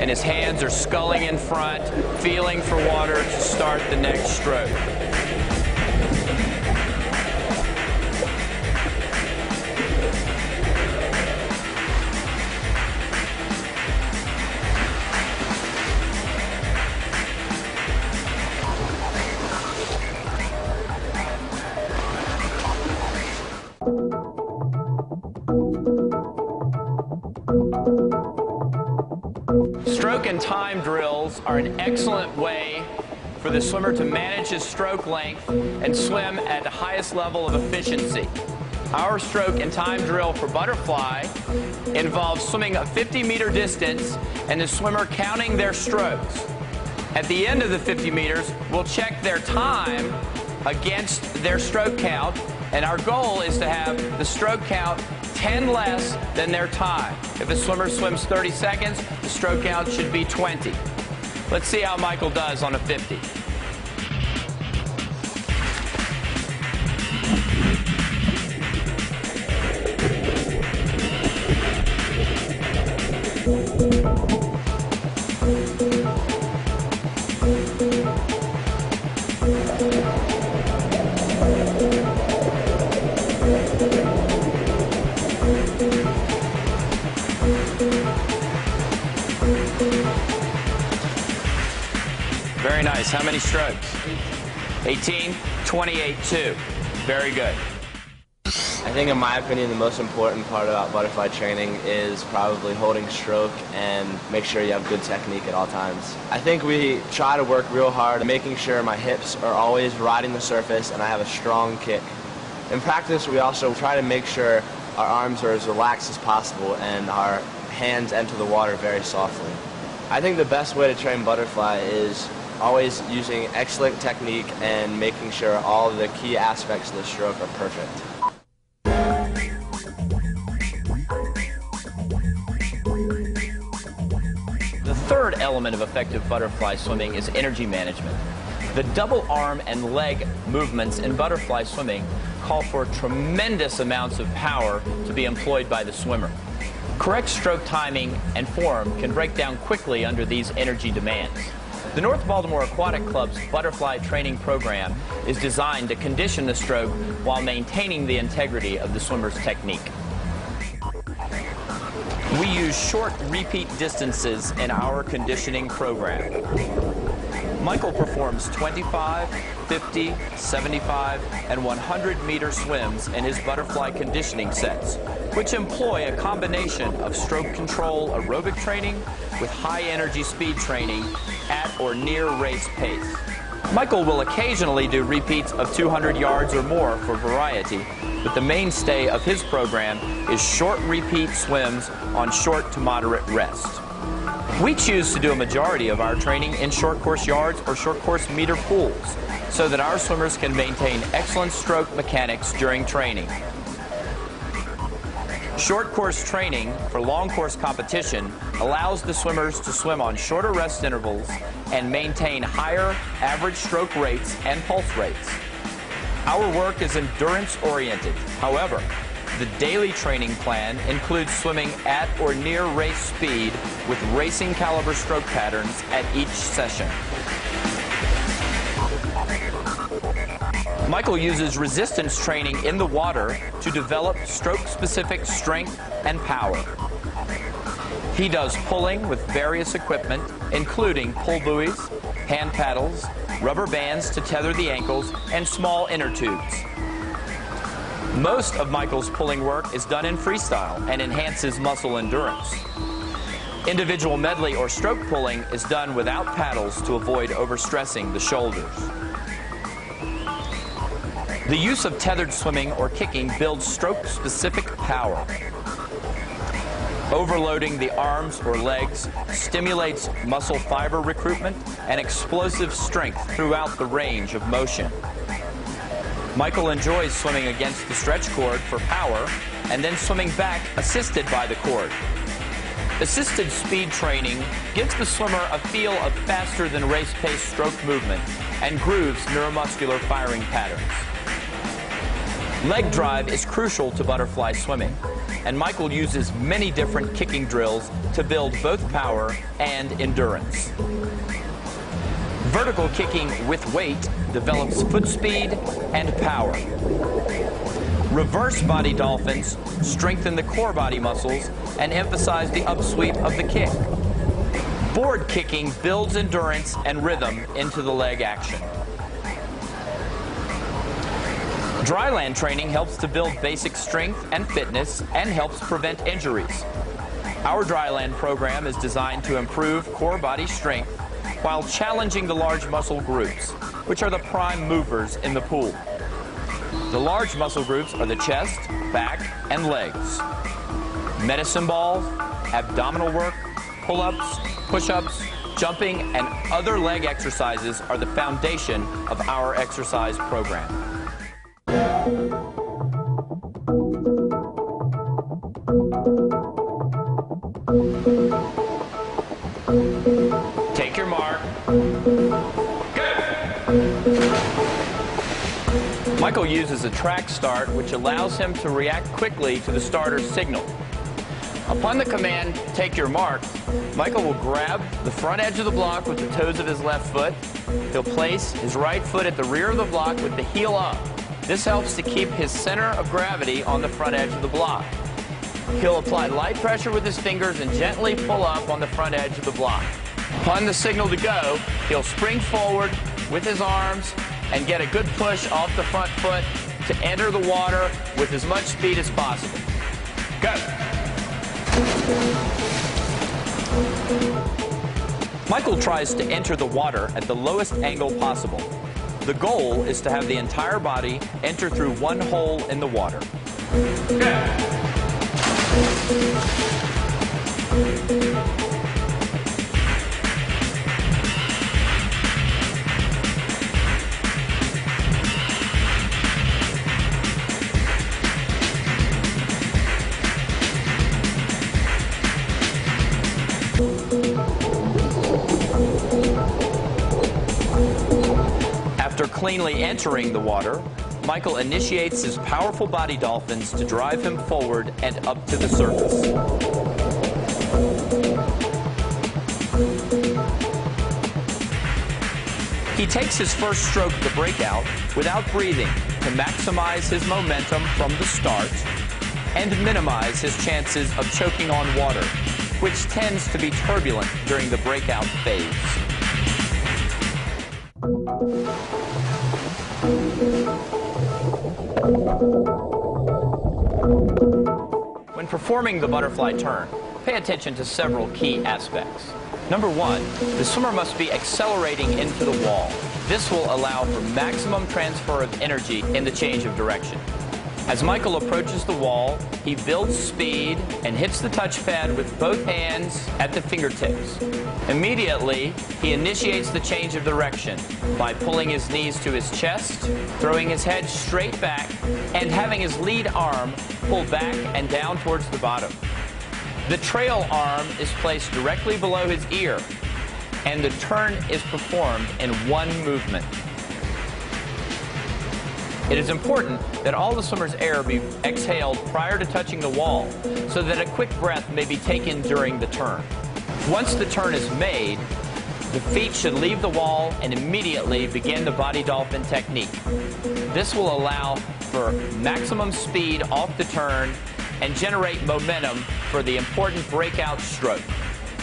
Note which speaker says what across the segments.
Speaker 1: and his hands are sculling in front, feeling for water to start the next stroke. Stroke and time drills are an excellent way for the swimmer to manage his stroke length and swim at the highest level of efficiency. Our stroke and time drill for butterfly involves swimming a 50-meter distance and the swimmer counting their strokes. At the end of the 50 meters, we'll check their time against their stroke count, and our goal is to have the stroke count 10 less than their time. If a swimmer swims 30 seconds, the stroke count should be 20. Let's see how Michael does on a 50. Very nice. How many strokes? 18, 28, 2. Very good.
Speaker 2: I think in my opinion the most important part about butterfly training is probably holding stroke and make sure you have good technique at all times. I think we try to work real hard, making sure my hips are always riding the surface and I have a strong kick. In practice we also try to make sure our arms are as relaxed as possible and our hands enter the water very softly. I think the best way to train butterfly is always using excellent technique and making sure all of the key aspects of the stroke are perfect.
Speaker 1: The third element of effective butterfly swimming is energy management. The double arm and leg movements in butterfly swimming call for tremendous amounts of power to be employed by the swimmer. Correct stroke timing and form can break down quickly under these energy demands. The North Baltimore Aquatic Club's butterfly training program is designed to condition the stroke while maintaining the integrity of the swimmer's technique. We use short repeat distances in our conditioning program. Michael performs 25, 50, 75, and 100-meter swims in his butterfly conditioning sets, which employ a combination of stroke control aerobic training with high-energy speed training at or near race pace. Michael will occasionally do repeats of 200 yards or more for variety, but the mainstay of his program is short repeat swims on short to moderate rest. We choose to do a majority of our training in short course yards or short course meter pools so that our swimmers can maintain excellent stroke mechanics during training. Short course training for long course competition allows the swimmers to swim on shorter rest intervals and maintain higher average stroke rates and pulse rates. Our work is endurance oriented. However, the daily training plan includes swimming at or near race speed with racing caliber stroke patterns at each session. Michael uses resistance training in the water to develop stroke-specific strength and power. He does pulling with various equipment, including pull buoys, hand paddles, rubber bands to tether the ankles, and small inner tubes. Most of Michael's pulling work is done in freestyle and enhances muscle endurance. Individual medley or stroke pulling is done without paddles to avoid overstressing the shoulders. The use of tethered swimming or kicking builds stroke-specific power. Overloading the arms or legs stimulates muscle fiber recruitment and explosive strength throughout the range of motion. Michael enjoys swimming against the stretch cord for power and then swimming back assisted by the cord. Assisted speed training gives the swimmer a feel of faster than race pace stroke movement and grooves neuromuscular firing patterns. Leg drive is crucial to butterfly swimming. and Michael uses many different kicking drills to build both power and endurance. Vertical kicking with weight develops foot speed and power. Reverse body dolphins strengthen the core body muscles and emphasize the upsweep of the kick. Board kicking builds endurance and rhythm into the leg action. Dryland training helps to build basic strength and fitness and helps prevent injuries. Our Dryland program is designed to improve core body strength while challenging the large muscle groups, which are the prime movers in the pool. The large muscle groups are the chest, back, and legs. Medicine balls, abdominal work, pull-ups, push-ups, jumping, and other leg exercises are the foundation of our exercise program. Take your mark. Go! Michael uses a track start, which allows him to react quickly to the starter's signal. Upon the command, take your mark, Michael will grab the front edge of the block with the toes of his left foot. He'll place his right foot at the rear of the block with the heel up. This helps to keep his center of gravity on the front edge of the block. He'll apply light pressure with his fingers and gently pull up on the front edge of the block. Upon the signal to go, he'll spring forward with his arms and get a good push off the front foot to enter the water with as much speed as possible. Go! Michael tries to enter the water at the lowest angle possible. The goal is to have the entire body enter through one hole in the water. Go! After cleanly entering the water, Michael initiates his powerful body dolphins to drive him forward and up to the surface. He takes his first stroke of the breakout without breathing to maximize his momentum from the start and minimize his chances of choking on water, which tends to be turbulent during the breakout phase. When performing the butterfly turn, pay attention to several key aspects. Number one, the swimmer must be accelerating into the wall. This will allow for maximum transfer of energy in the change of direction. As Michael approaches the wall, he builds speed and hits the touchpad with both hands at the fingertips. Immediately, he initiates the change of direction by pulling his knees to his chest, throwing his head straight back, and having his lead arm pulled back and down towards the bottom. The trail arm is placed directly below his ear, and the turn is performed in one movement. It is important that all the swimmer's air be exhaled prior to touching the wall so that a quick breath may be taken during the turn. Once the turn is made, the feet should leave the wall and immediately begin the body dolphin technique. This will allow for maximum speed off the turn and generate momentum for the important breakout stroke.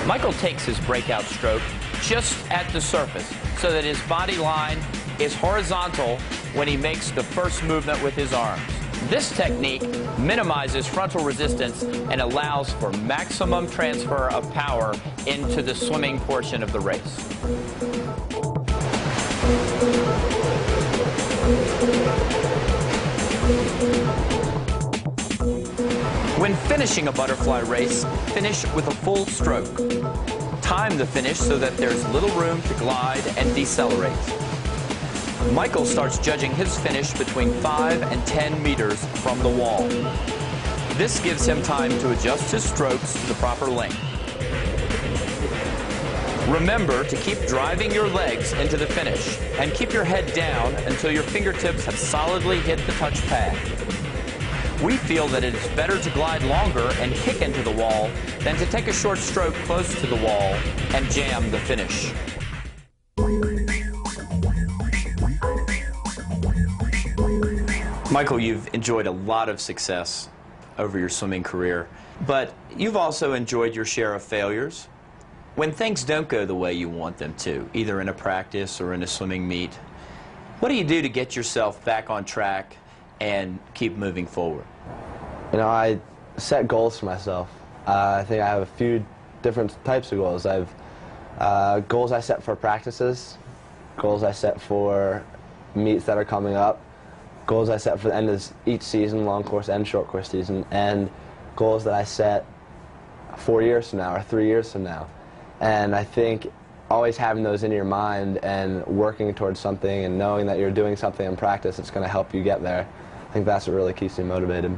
Speaker 1: Michael takes his breakout stroke just at the surface so that his body line is horizontal when he makes the first movement with his arms. This technique minimizes frontal resistance and allows for maximum transfer of power into the swimming portion of the race. When finishing a butterfly race, finish with a full stroke. Time the finish so that there's little room to glide and decelerate. Michael starts judging his finish between 5 and 10 meters from the wall. This gives him time to adjust his strokes to the proper length. Remember to keep driving your legs into the finish and keep your head down until your fingertips have solidly hit the touch pad. We feel that it is better to glide longer and kick into the wall than to take a short stroke close to the wall and jam the finish. Michael, you've enjoyed a lot of success over your swimming career, but you've also enjoyed your share of failures. When things don't go the way you want them to, either in a practice or in a swimming meet, what do you do to get yourself back on track and keep moving forward?
Speaker 2: You know, I set goals for myself. I think I have a few different types of goals. I have goals I set for practices, goals I set for meets that are coming up, goals I set for the end of each season, long course and short course season, and goals that I set 4 years from now or 3 years from now. And I think always having those in your mind and working towards something and knowing that you're doing something in practice that's going to help you get there, I think that's what really keeps me motivated.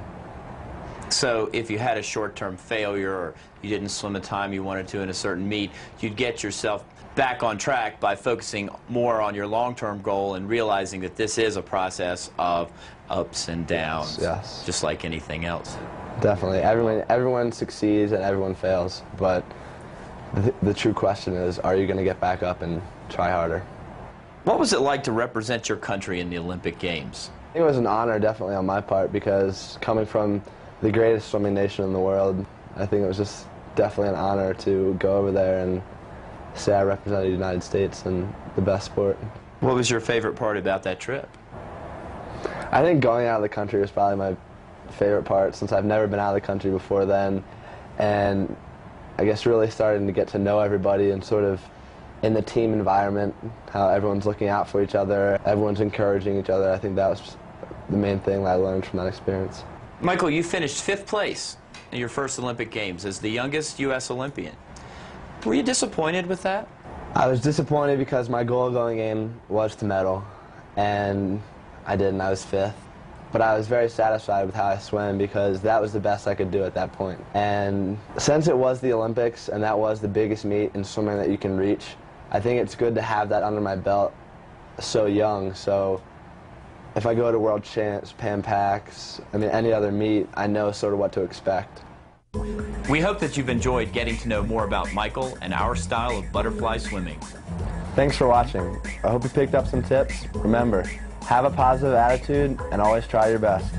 Speaker 1: So if you had a short-term failure or you didn't swim the time you wanted to in a certain meet, you'd get yourself back on track by focusing more on your long-term goal and realizing that this is a process of ups and downs,
Speaker 2: yes.
Speaker 1: Just like anything else.
Speaker 2: Definitely. Everyone succeeds and everyone fails, but the true question is, are you going to get back up and try harder?
Speaker 1: What was it like to represent your country in the Olympic Games?
Speaker 2: I think it was an honor, definitely, on my part, because coming from the greatest swimming nation in the world, I think it was just definitely an honor to go over there and say I represented the United States in the best sport.
Speaker 1: What was your favorite part about that trip?
Speaker 2: I think going out of the country was probably my favorite part, since I've never been out of the country before then, and I guess really starting to get to know everybody and sort of in the team environment, how everyone's looking out for each other, everyone's encouraging each other. I think that was the main thing that I learned from that experience.
Speaker 1: Michael, you finished 5th place in your first Olympic Games as the youngest U.S. Olympian. Were you disappointed with that?
Speaker 2: I was disappointed because my goal going in was to medal, and I didn't. I was 5th. But I was very satisfied with how I swam because that was the best I could do at that point. And since it was the Olympics and that was the biggest meet in swimming that you can reach, I think it's good to have that under my belt so young. So if I go to World Champs, Pan Pacs, I mean any other meet, I know sort of what to expect.
Speaker 1: We hope that you've enjoyed getting to know more about Michael and our style of butterfly swimming.
Speaker 2: Thanks for watching. I hope you picked up some tips. Remember, have a positive attitude and always try your best.